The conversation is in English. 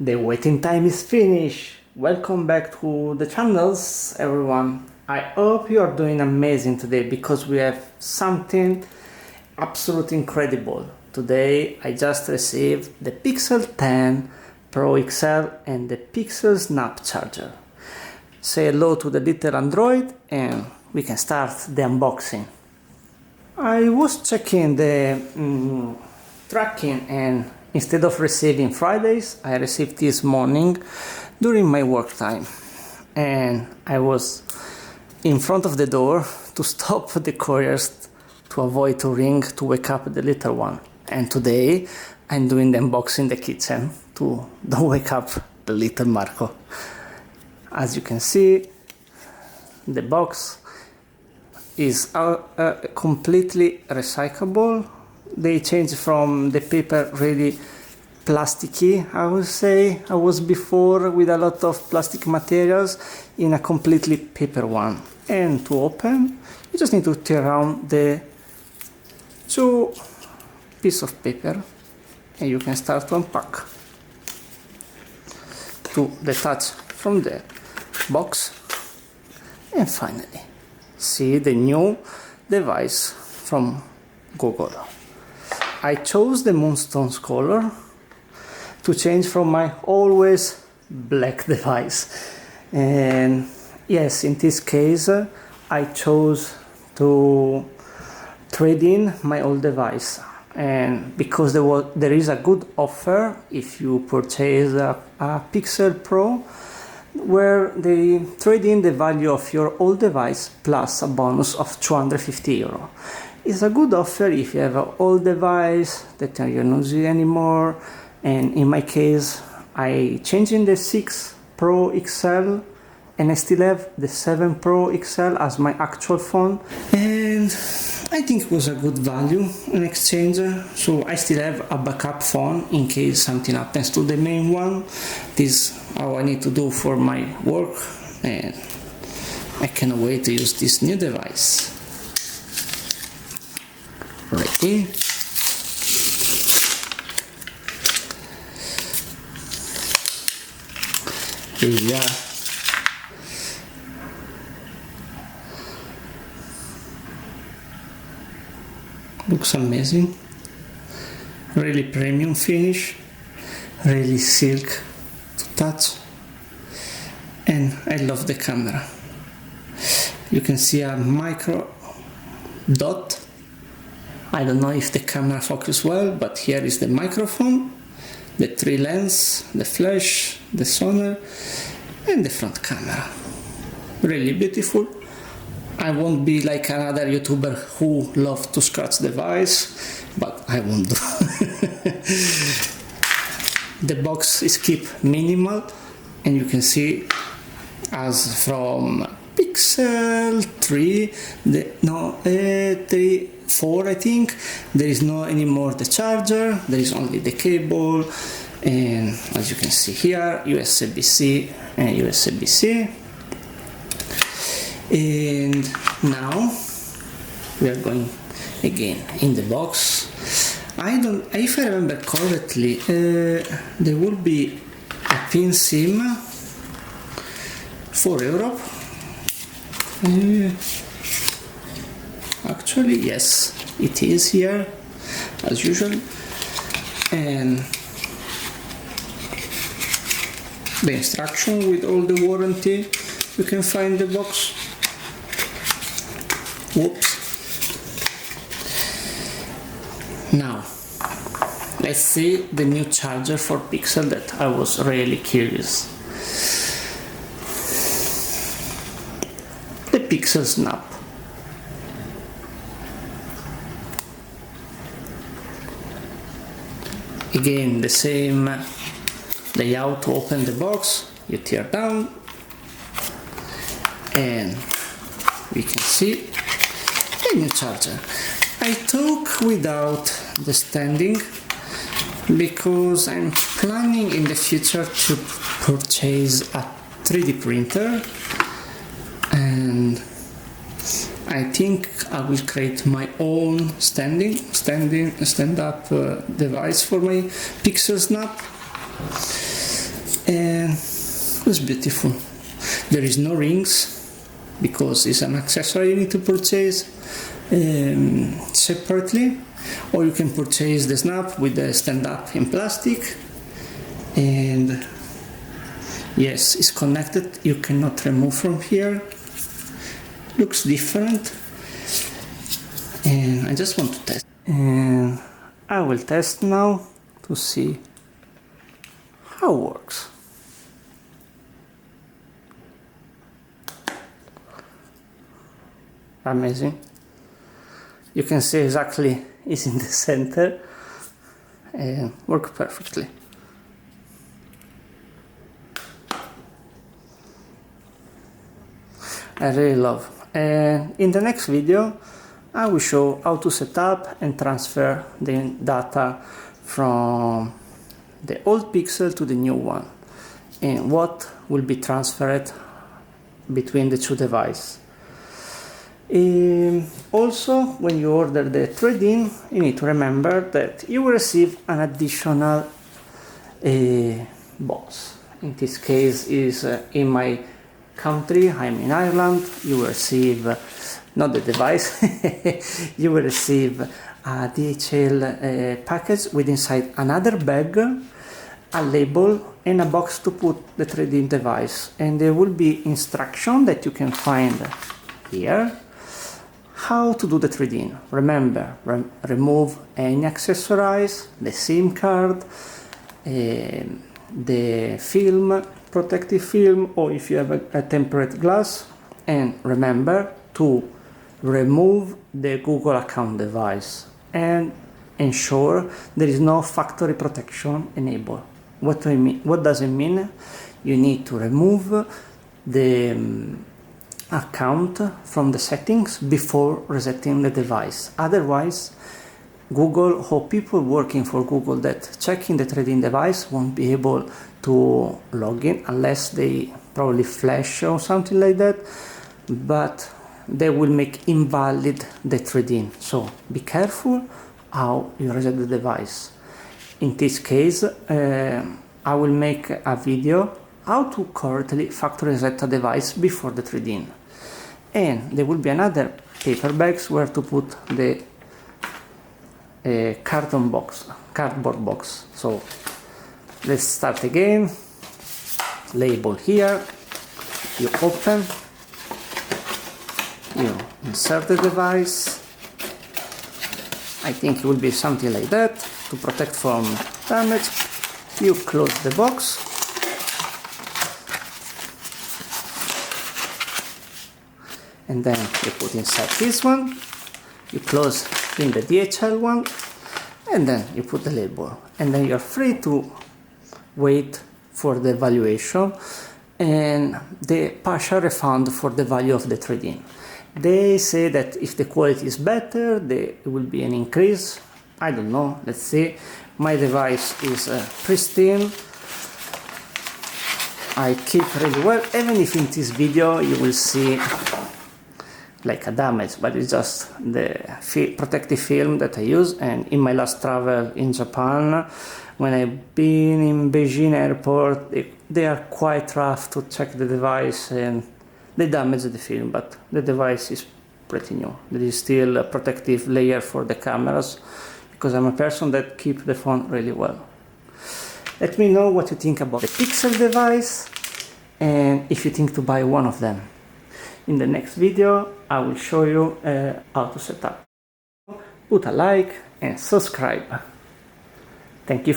The waiting time is finished. Welcome back to the channels, everyone. I hope you are doing amazing today because we have something absolutely incredible. Today I just received the Pixel 10 Pro XL and the Pixelsnap Charger. Say hello to the little Android and we can start the unboxing. I was checking the tracking and instead of receiving Fridays, I received this morning during my work time. And I was in front of the door to stop the couriers to avoid to ring to wake up the little one. And today I'm doing the unboxing in the kitchen to don't wake up the little Marco. As you can see, the box is completely recyclable. They changed from the paper really plasticky, I would say. I was before with a lot of plastic materials in a completely paper one. And to open, you just need to tear around the two pieces of paper and you can start to unpack. To detach from the box and finally see the new device from Google. I chose the Moonstone color to change from my always black device, and yes, in this case I chose to trade in my old device, and because there is a good offer if you purchase a Pixel Pro where they trade in the value of your old device plus a bonus of €250. It's a good offer if you have an old device that you don't use anymore. And in my case, I changed in the 6 Pro XL and I still have the 7 Pro XL as my actual phone. And I think it was a good value in exchange. So I still have a backup phone in case something happens to the main one. This is how I need to do for my work. And I cannot wait to use this new device. Ready? Here we are. Looks amazing. Really premium finish. Really silk to touch. And I love the camera. You can see a micro dot. I don't know if the camera focuses well, but here is the microphone, the 3 lens, the flash, the sonar, and the front camera. Really beautiful. I won't be like another YouTuber who loves to scratch the device, but I won't do. The box is kept minimal, and you can see as from Pixel 3, 4 I think, there is no anymore the charger, there is only the cable, and as you can see here, USB-C and USB-C. And now we are going again in the box. If I remember correctly, there will be a pin SIM for Europe. Actually, yes, it is here as usual, and the instruction with all the warranty you can find the box. Whoops. Now let's see the new charger for Pixel that I was really curious. The Pixelsnap. Again, the same layout to open the box. You tear down and we can see the new charger. I took without the standing because I'm planning in the future to purchase a 3D printer, and I think I will create my own stand-up device for my Pixelsnap. and it's beautiful. There is no rings because it's an accessory you need to purchase separately, or you can purchase the snap with the stand-up in plastic. And yes, it's connected, you cannot remove from here. Looks different, and I just want to test, and I will test now to see how it works. Amazing. You can see exactly it's in the center and work perfectly. I really love. And in the next video I will show how to set up and transfer the data from the old Pixel to the new one, and what will be transferred between the two devices. Also, when you order the trade-in, you need to remember that you will receive an additional box. In this case is in my country, I'm in Ireland, you will receive not the device, you will receive a DHL package with inside another bag, a label and a box to put the trade-in device, and there will be instruction that you can find here how to do the trade-in. Remember, remove any accessories, the SIM card, the film, protective film, or if you have a tempered glass, and remember to remove the Google account device and ensure there is no factory protection enabled. What do I mean? What does it mean? You need to remove the account from the settings before resetting the device. Otherwise, Google or people working for Google that checking the trade-in device won't be able to log in unless they probably flash or something like that, but they will make invalid the trade-in. So be careful how you reset the device. In this case, I will make a video how to correctly factory reset a device before the trade-in. And there will be another paper bags where to put the cardboard box. So let's start again. Label here, you open, you insert the device. I think it will be something like that to protect from damage. You close the box. And then you put inside this one, you close in the DHL one, and then you put the label. And then you're free to wait for the valuation and the partial refund for the value of the trade-in. They say that if the quality is better, there will be an increase. I don't know, let's see. My device is pristine. I keep really well, even if in this video you will see like a damage, but it's just the protective film that I use. And in my last travel in Japan, when I've been in Beijing airport, they are quite rough to check the device and they damage the film, but the device is pretty new. There is still a protective layer for the cameras because I'm a person that keeps the phone really well. Let me know what you think about the Pixel device and if you think to buy one of them. In the next video, I will show you how to set up. Put a like and subscribe. Thank you for